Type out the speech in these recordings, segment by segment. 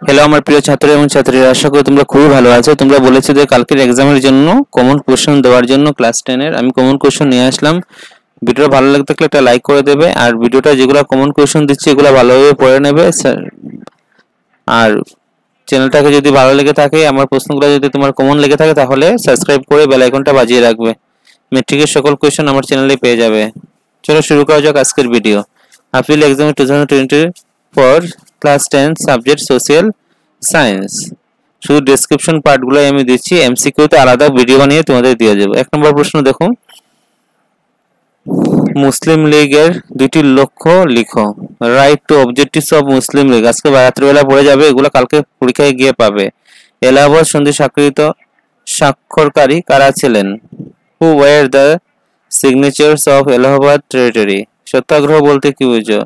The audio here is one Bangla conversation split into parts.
হ্যালো আমার প্রিয় ছাত্র এবং ছাত্রীরা, আশা করি তোমরা খুবই ভালো আছো। তোমরা বলেছো যে কালকের এক্সামের জন্য কমন কোশ্চেন দেওয়ার জন্য ক্লাস 10 এর আমি কমন কোশ্চেন নিয়ে আসলাম। ভিডিওটা ভালো লাগলে থাকলে একটা লাইক করে দেবে, আর ভিডিওটা যেগুলো কমন কোশ্চেন দিচ্ছি এগুলো ভালোভাবে পড়ে নেবে। আর চ্যানেলটাকে যদি ভালো লেগে থাকে, আমার প্রশ্নগুলো যদি তোমার কমন লেগে থাকে, তাহলে সাবস্ক্রাইব করে বেল আইকনটা বাজিয়ে রাখবে। ম্যাট্রিকের সকল কোশ্চেন আমার চ্যানেলে পেয়ে যাবে। চলো শুরু করা যাক আজকের video. Appeal exam 2024 class 10 subject social science. শুধু ডেসক্রিপশন পার্টগুলোই আমি দিচ্ছি, এমসিকিউতে আলাদা ভিডিও বানিয়ে তোমাদের দিয়ে দেবো। এক নম্বর প্রশ্ন দেখো, মুসলিম লীগের দুটি লক্ষ্য লিখো। Write two objectives of Muslim League. আজকে রাত্রিবেলা পড়ে যাবে, এগুলো কালকে পরীক্ষায় গিয়ে পাবে। এলাহাবাদ সন্ধি স্বাক্ষরকারী কারা ছিলেন? Who were the signatures of Allahabad territory. সত্যাগ্রহ বলতে কি বুঝো?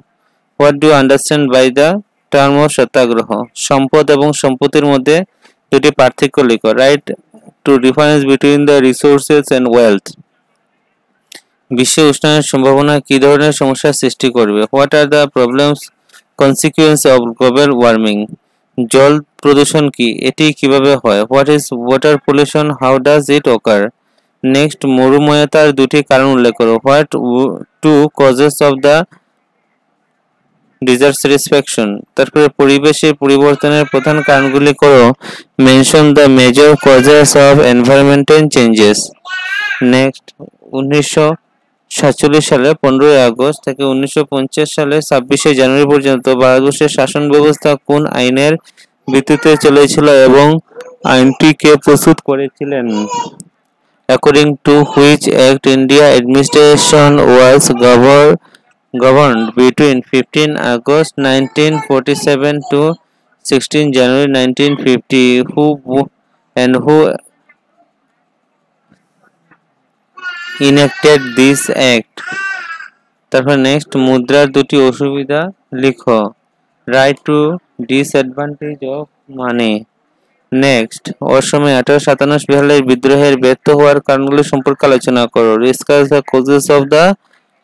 What do understand by the term of satyagraha? সম্পদ এবং সম্পত্তির মধ্যে দুটি পার্থক্য লিখো। Write two difference between the resources and wealth. বিশ্ব উষ্ণায়নের সম্ভাবনা কি ধরনের সমস্যার সৃষ্টি করবে? What are the problems consequence of global warming? জল প্রদূষণ কি, এটি কিভাবে হয়? What is water pollution, how does it occur? Next, মরুময়তার দুটি কারণ উল্লেখ করো। What two causes of the dissatisfaction? তারপরে পরিবেশের পরিবর্তনের প্রধান কারণগুলি করো। Mention the major causes of environmental changes. Next, 1947 সালে 15ই আগস্ট থেকে 1950 সালে 26শে জানুয়ারি পর্যন্ত ভারতবর্ষের শাসন ব্যবস্থা কোন আইনের ভিত্তিতে চলেছিল এবং আইনটি কে প্রস্তুত করেছিলেন? According to which act India administration was governed between 15 August 1947 to 16 January 1950? Who enacted this act? তারপর নেক্সট, মুদ্রার দুটি অসুবিধা লিখো। Write two disadvantage of money. Next, অসময়ে 1857 সালের বিদ্রোহের ব্যর্থ হওয়ার কারণগুলি সম্পর্কে আলোচনা করো। Discuss the causes of the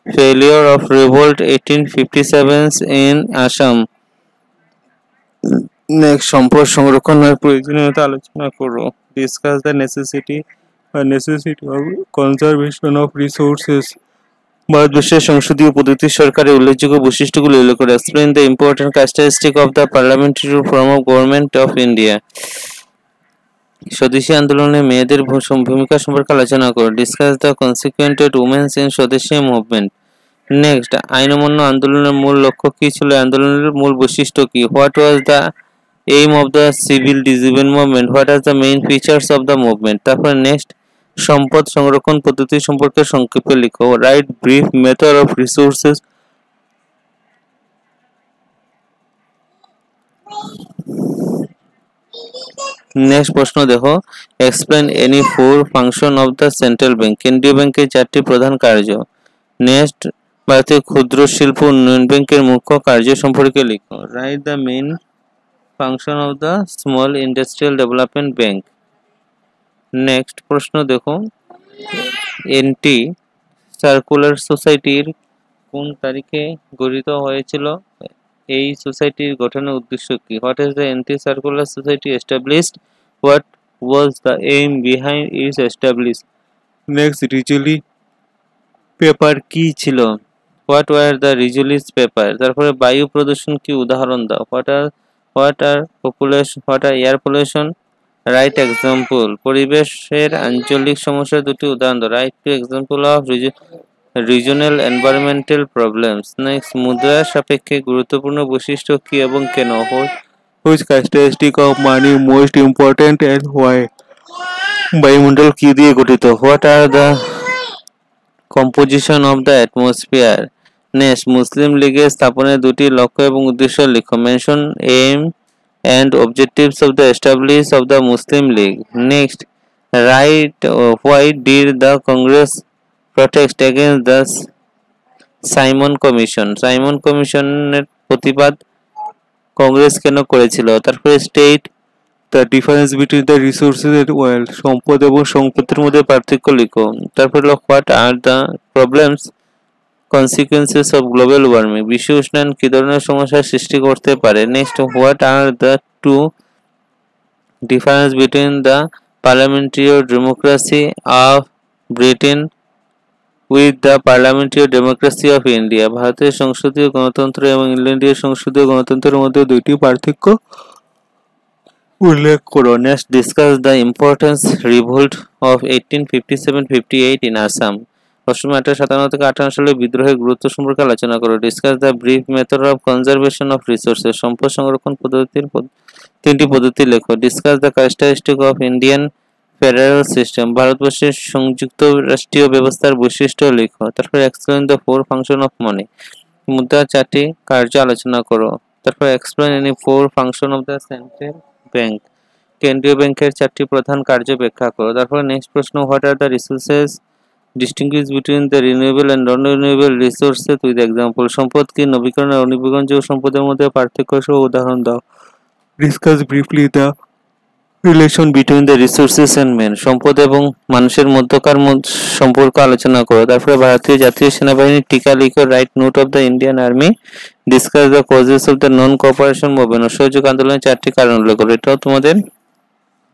failure of revolt 1857 in Assam. Next, সম্পদ সংরক্ষণের প্রয়োজনীয়তা আলোচনা করো। Discuss the necessity of conservation of resources. ভারতবর্ষের সংসদীয় পদ্ধতির সরকারের উল্লেখযোগ্য বৈশিষ্ট্যগুলি উল্লেখ করে। Explain the important characteristic of the parliamentary form of government of India. স্বদেশী আন্দোলনে মেয়েদের ভূমিকা সম্পর্কে আলোচনা করো। Discuss the consequented women's in Swadeshi movement. Next, আইন অমান্য আন্দোলনের মূল লক্ষ্য কি ছিল? আন্দোলনের মূল বৈশিষ্ট্য কি? What was the aim of the civil disable movement? What are the main features of the movement? তারপর নেক্সট, সম্পদ সংরক্ষণ পদ্ধতি সম্পর্কে সংক্ষেপে লিখো। Write brief method of resources. Next প্রশ্ন দেখো, explain any four function of the central bank. কেন্দ্রীয় ব্যাংকের 4টি প্রধান কার্য। নেক্সট, ভারতীয় ক্ষুদ্র শিল্প উন্নয়ন ব্যাংকের মুখ্য কার্য সম্পর্কে লিখো। Write the main function of the small industrial development bank. Next প্রশ্ন দেখো, এনটি সার্কুলার সোসাইটির কোন তারিখে গঠিত হয়েছিল? এই সোসাইটির গঠনের উদ্দেশ্য কি? What is the anti circular society established? What was the aim behind its establish? Next, Risley paper কি ছিল? What were the Risley's paper? তারপরে বায়ু প্রদূষণ কি, উদাহরণ দাও। What are air pollution? Write example. পরিবেশের আঞ্চলিক সমস্যার দুটি উদাহরণ দাও। Write two example of regional environmental problems. Next, মুদ্রার সাপেক্ষে গুরুত্বপূর্ণ বৈশিষ্ট্য কি এবং কেন? Which characteristic of money most important and why? বায়ুমণ্ডল কি দিয়ে গঠিত? What are the composition of the atmosphere? Next, মুসলিম লীগের স্থাপনের দুটি লক্ষ্য এবং উদ্দেশ্য লিখো। Mention aim and objectives of the establishment of the Muslim League. Next, write why did the Congress protest against the Simon Commission? Simon Commission-এর প্রতিবাদ কংগ্রেস কেন করেছিল? তারপরে state the difference between the resources and wealth. সম্পদ এবং সম্পত্তির মধ্যে পার্থক্য লিখো। তারপরে what are the problems consequences of global warming, বিশ্ব উষ্ণায়ন কি ধরনের সমস্যার সৃষ্টি করতে পারে। Next, what are the two difference between the parliamentary democracy of Britain with the parliamentary democracy of India, ভারতের সংসদীয় গণতন্ত্র এবং ইংল্যান্ডের সংসদীয় গণতন্ত্রের মধ্যে দুইটি পার্থক্য উল্লেখ করো। Next, discuss the importance revolt of 1857-58 in Assam, 1857 থেকে 58 সালের বিদ্রোহের গুরুত্ব সম্পর্কে আলোচনা করো। Discuss the brief method of conservation of resources, সম্পদ সংরক্ষণ পদ্ধতির তিনটি পদ্ধতি লেখো। Discuss the characteristic of Indian federal system, ভারতবর্ষের সংযুক্ত রাষ্ট্রীয় ব্যবস্থার বৈশিষ্ট্য লেখো। তারপর explain the four function of money, মুদ্রার চারটি কার্য আলোচনা করো। তারপর explain any four function of the central bank, কেন্দ্রীয় ব্যাংকের চারটি প্রধান কার্য ব্যাখ্যা করো। তারপর নেক্সট প্রশ্ন, what are the resources distinguish between the renewable and non renewable resources with example, সম্পদ কি নবীকরণ ও অনবীকরণযোগ্য সম্পদের মধ্যে পার্থক্য সহ উদাহরণ দাও। Discuss briefly the relation between the resources and man, সম্পদ এবং মানুষের মধ্যকার সম্পর্ক আলোচনা করো। তারপরে ভারতীয় জাতীয় সেনাবাহিনীর টিকা লিখো। Right note of the Indian army, discuss the causes of the non cooperation movement, অসহযোগ আন্দোলনের চারটি কারণ উল্লেখ করো। এটাও তোমাদের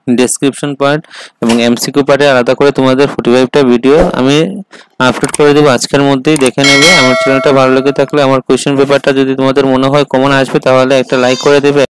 ডেসক্রিপশন পার্ট এবং এমসিকিউ পার্টে আলাদা করে তোমাদের 45টা ভিডিও আমি আপলোড করে দেবো আজকের মধ্যেই, দেখে নেবে। আমার চ্যানেলটা ভালো লেগে থাকলে আমার কোয়েশ্চেন পেপারটা যদি তোমাদের মনে হয় কমন আসবে তাহলে একটা লাইক করে দেবে।